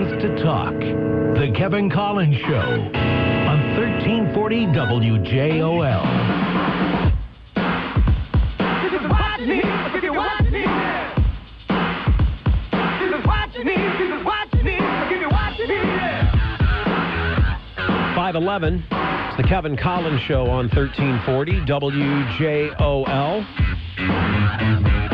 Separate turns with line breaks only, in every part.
reasons to talk. The Kevin Kollins Show on 1340 WJOL.
Watch me. 5:11. It's the Kevin Kollins Show on 1340 WJOL.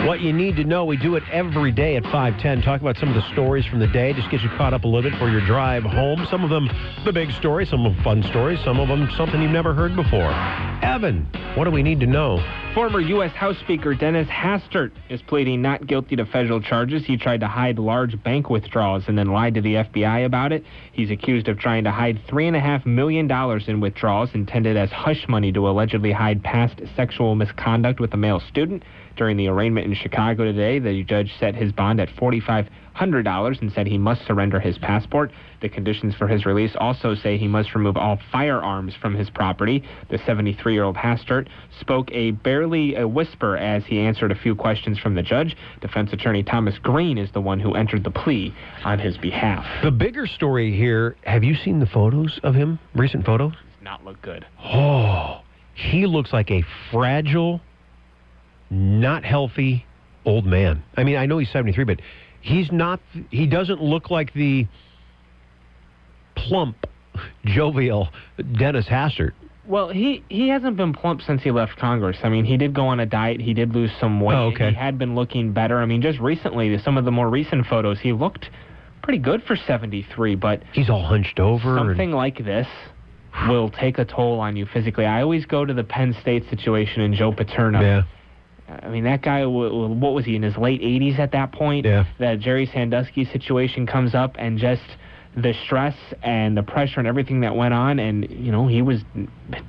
What you need to know, we do it every day at 5:10. Talk about some of the stories from the day. Just get you caught up a little bit for your drive home. Some of them the big stories, some of them fun stories, some of them something you've never heard before. Evan, what do we need to know?
Former U.S. House Speaker Dennis Hastert is pleading not guilty to federal charges. He tried to hide large bank withdrawals and then lied to the FBI about it. He's accused of trying to hide $3.5 million in withdrawals intended as hush money to allegedly hide past sexual misconduct with a male student. During the arraignment in Chicago today, the judge set his bond at $4,500 and said he must surrender his passport. The conditions for his release also say he must remove all firearms from his property. The 73-year-old Hastert spoke barely a whisper as he answered a few questions from the judge. Defense attorney Thomas Green is the one who entered the plea on his behalf.
The bigger story here, have you seen the photos of him? Recent photos?
Does not look good.
Oh, he looks like a fragile, not healthy old man. I mean, I know he's 73, but he doesn't look like the plump, jovial Dennis Hastert.
Well, he hasn't been plump since he left Congress. I mean, he did go on a diet. He did lose some weight.
Oh, okay.
He had been looking better. I mean, just recently, some of the more recent photos, he looked pretty good for 73, but
he's all hunched over.
Something like this will take a toll on you physically. I always go to the Penn State situation and Joe Paterno.
Yeah.
I mean, that guy, what was he, in his late 80s at that point?
Yeah.
That Jerry Sandusky situation comes up, and just the stress and the pressure and everything that went on, and, you know, he was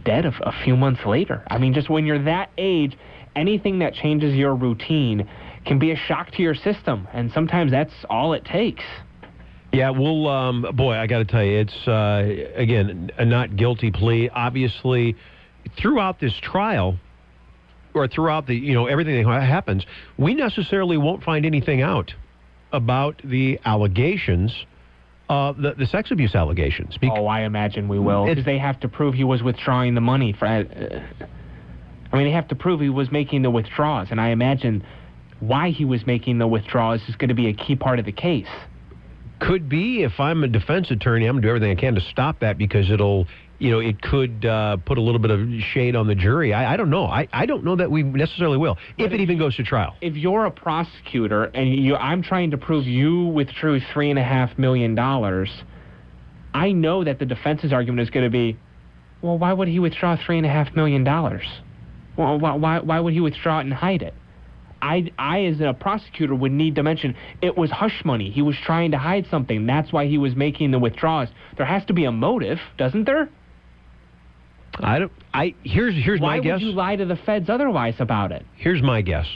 dead a few months later. I mean, just when you're that age, anything that changes your routine can be a shock to your system, and sometimes that's all it takes.
Yeah, well, boy, I got to tell you, it's, again, a not guilty plea. Obviously, throughout this trial, or throughout the, you know, everything that happens, we necessarily won't find anything out about the allegations, the sex abuse allegations.
I imagine we will, because they have to prove he was withdrawing the money. They have to prove he was making the withdrawals, and I imagine why he was making the withdrawals is going to be a key part of the case.
Could be. If I'm a defense attorney, I'm going to do everything I can to stop that, because it could put a little bit of shade on the jury. I don't know. I don't know that we necessarily will, if it even goes to trial.
If you're a prosecutor and I'm trying to prove you withdrew $3.5 million, I know that the defense's argument is going to be, well, why would he withdraw $3.5 million? Well, why would he withdraw it and hide it? I, as a prosecutor, would need to mention it was hush money. He was trying to hide something. That's why he was making the withdrawals. There has to be a motive, doesn't there?
Here's my guess.
Why would you lie to the feds otherwise about it?
Here's my guess.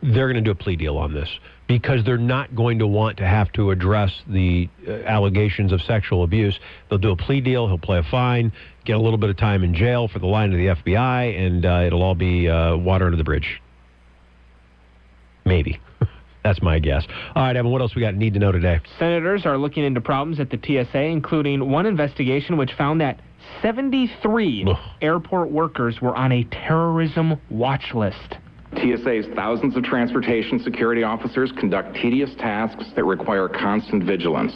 They're going to do a plea deal on this, because they're not going to want to have to address the allegations of sexual abuse. They'll do a plea deal. He'll play a fine, get a little bit of time in jail for the lying to the FBI, and it'll all be water under the bridge. Maybe. That's my guess. All right, Evan, what else we got need to know today?
Senators are looking into problems at the TSA, including one investigation which found that 73 airport workers were on a terrorism watch list.
TSA's thousands of transportation security officers conduct tedious tasks that require constant vigilance.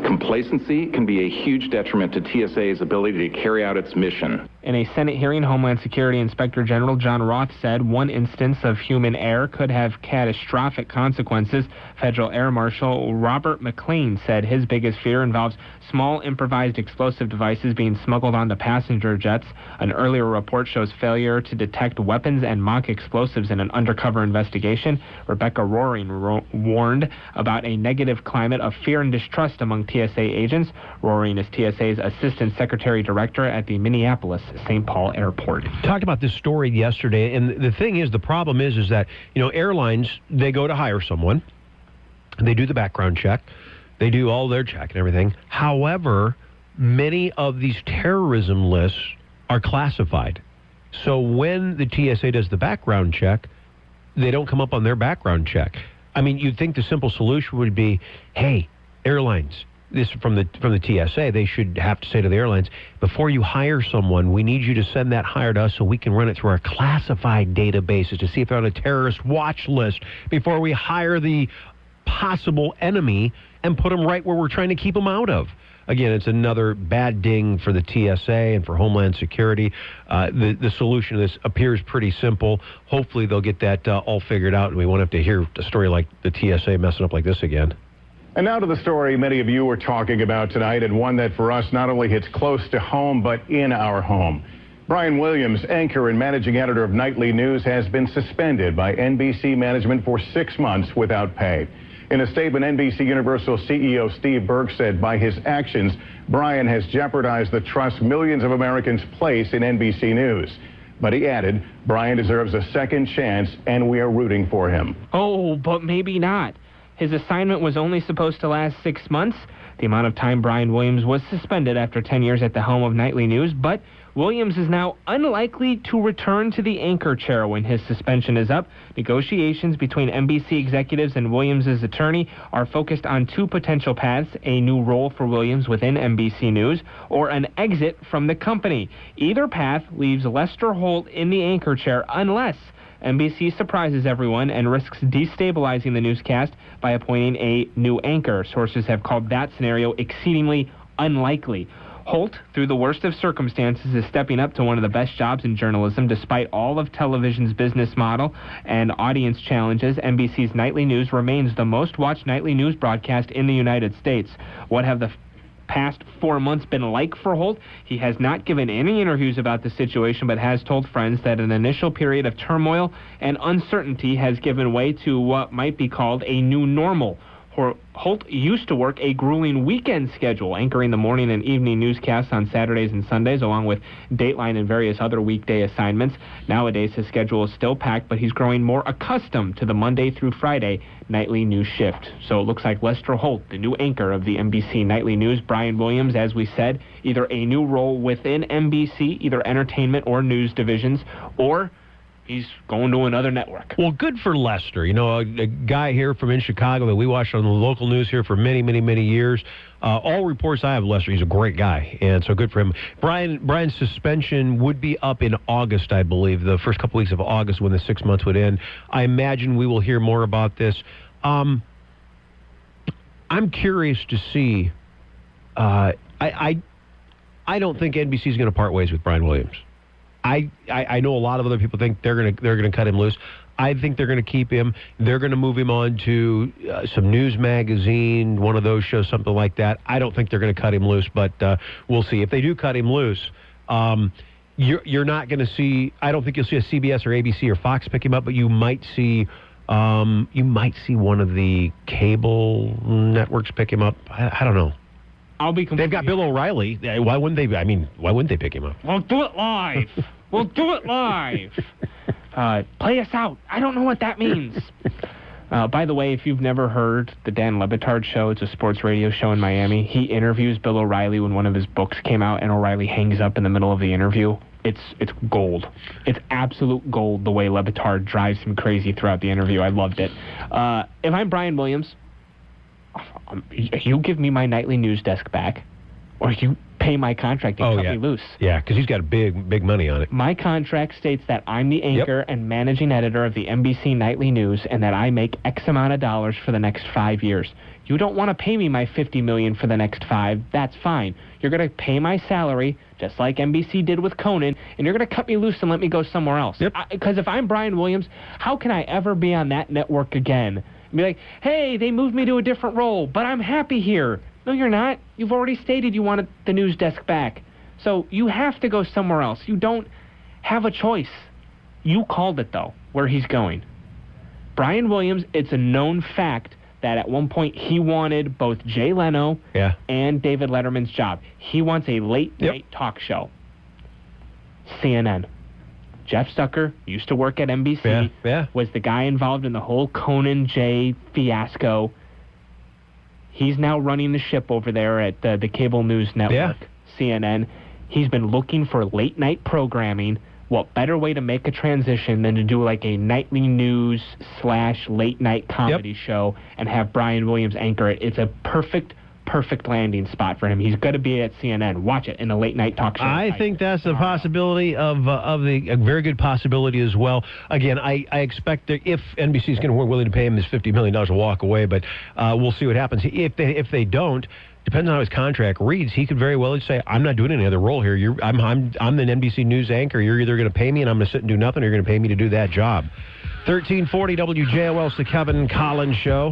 Complacency can be a huge detriment to TSA's ability to carry out its mission.
In a Senate hearing, Homeland Security Inspector General John Roth said one instance of human error could have catastrophic consequences. Federal Air Marshal Robert McLean said his biggest fear involves small improvised explosive devices being smuggled onto passenger jets. An earlier report shows failure to detect weapons and mock explosives in an undercover investigation. Rebecca Roaring warned about a negative climate of fear and distrust among TSA agents. Roaring is TSA's Assistant Secretary Director at the Minneapolis St. Paul Airport.
Talked about this story yesterday, and the thing is, the problem is that, you know, airlines, they go to hire someone, they do the background check, they do all their check and everything. However, many of these terrorism lists are classified. So when the TSA does the background check, they don't come up on their background check. I mean, you'd think the simple solution would be, hey, airlines, this from the TSA, they should have to say to the airlines, before you hire someone, we need you to send that hire to us so we can run it through our classified databases to see if they're on a terrorist watch list before we hire the possible enemy and put them right where we're trying to keep them out of. Again, it's another bad ding for the TSA and for Homeland Security. The solution to this appears pretty simple. Hopefully they'll get that all figured out, and we won't have to hear a story like the TSA messing up like this again.
And now to the story many of you are talking about tonight, and one that for us not only hits close to home, but in our home. Brian Williams, anchor and managing editor of Nightly News, has been suspended by NBC management for 6 months without pay. In a statement, NBC Universal CEO Steve Burke said by his actions, Brian has jeopardized the trust millions of Americans place in NBC News. But he added, Brian deserves a second chance, and we are rooting for him.
Oh, but maybe not. His assignment was only supposed to last 6 months, the amount of time Brian Williams was suspended after 10 years at the helm of Nightly News, but Williams is now unlikely to return to the anchor chair when his suspension is up. Negotiations between NBC executives and Williams' attorney are focused on two potential paths, a new role for Williams within NBC News or an exit from the company. Either path leaves Lester Holt in the anchor chair unless NBC surprises everyone and risks destabilizing the newscast by appointing a new anchor. Sources have called that scenario exceedingly unlikely. Holt, through the worst of circumstances, is stepping up to one of the best jobs in journalism. Despite all of television's business model and audience challenges, NBC's Nightly News remains the most watched nightly news broadcast in the United States. What have the past 4 months been like for Holt? He has not given any interviews about the situation, but has told friends that an initial period of turmoil and uncertainty has given way to what might be called a new normal. Holt used to work a grueling weekend schedule, anchoring the morning and evening newscasts on Saturdays and Sundays, along with Dateline and various other weekday assignments. Nowadays, his schedule is still packed, but he's growing more accustomed to the Monday through Friday nightly news shift. So it looks like Lester Holt, the new anchor of the NBC Nightly News. Brian Williams, as we said, either a new role within NBC, either entertainment or news divisions, or he's going to another network.
Well, good for Lester. You know, a guy here from in Chicago that we watched on the local news here for many, many, many years. All reports I have, Lester, he's a great guy, and so good for him. Brian's suspension would be up in August, I believe, the first couple weeks of August when the 6 months would end. I imagine we will hear more about this. I'm curious to see. I don't think NBC is going to part ways with Brian Williams. I know a lot of other people think they're gonna cut him loose. I think they're going to keep him. They're going to move him on to some news magazine, one of those shows, something like that. I don't think they're going to cut him loose, but we'll see. If they do cut him loose, you're not going to see. I don't think you'll see a CBS or ABC or Fox pick him up, but you might see. One of the cable networks pick him up. I don't know. They've got Bill O'Reilly. Why wouldn't they? I mean, why wouldn't they pick him up?
We'll do it live. We'll do it live. Play us out. I don't know what that means. By the way, if you've never heard the Dan Le Batard Show, it's a sports radio show in Miami. He interviews Bill O'Reilly when one of his books came out, and O'Reilly hangs up in the middle of the interview. It's gold. It's absolute gold the way Le Batard drives him crazy throughout the interview. I loved it. If I'm Brian Williams, you give me my nightly news desk back, or you pay my contract and cut me loose.
Yeah, because he's got big money on it.
My contract states that I'm the anchor and managing editor of the NBC Nightly News, and that I make X amount of dollars for the next 5 years. You don't want to pay me my $50 million for the next 5. That's fine. You're going to pay my salary, just like NBC did with Conan, and you're going to cut me loose and let me go somewhere else. Because if I'm Brian Williams, how can I ever be on that network again? Be like, hey, they moved me to a different role, but I'm happy here. No, you're not. You've already stated you wanted the news desk back. So you have to go somewhere else. You don't have a choice. You called it, though, where he's going. Brian Williams, it's a known fact that at one point he wanted both Jay Leno and David Letterman's job. He wants a late-night talk show. CNN. Jeff Zucker used to work at NBC, was the guy involved in the whole Conan Jay fiasco. He's now running the ship over there at the cable news network, CNN. He's been looking for late-night programming. What better way to make a transition than to do like a nightly news / late-night comedy show and have Brian Williams anchor it? It's a perfect perfect landing spot for him. He's going to be at CNN. Watch it in a late-night talk show.
I think that's a possibility a very good possibility as well. Again, I expect that if NBC is going to be willing to pay him this $50 million to walk away, but we'll see what happens. If they don't, depends on how his contract reads. He could very well say, "I'm not doing any other role here. I'm the NBC News anchor. You're either going to pay me and I'm going to sit and do nothing, or you're going to pay me to do that job." 1340 WJOL, it's the Kevin Collins Show.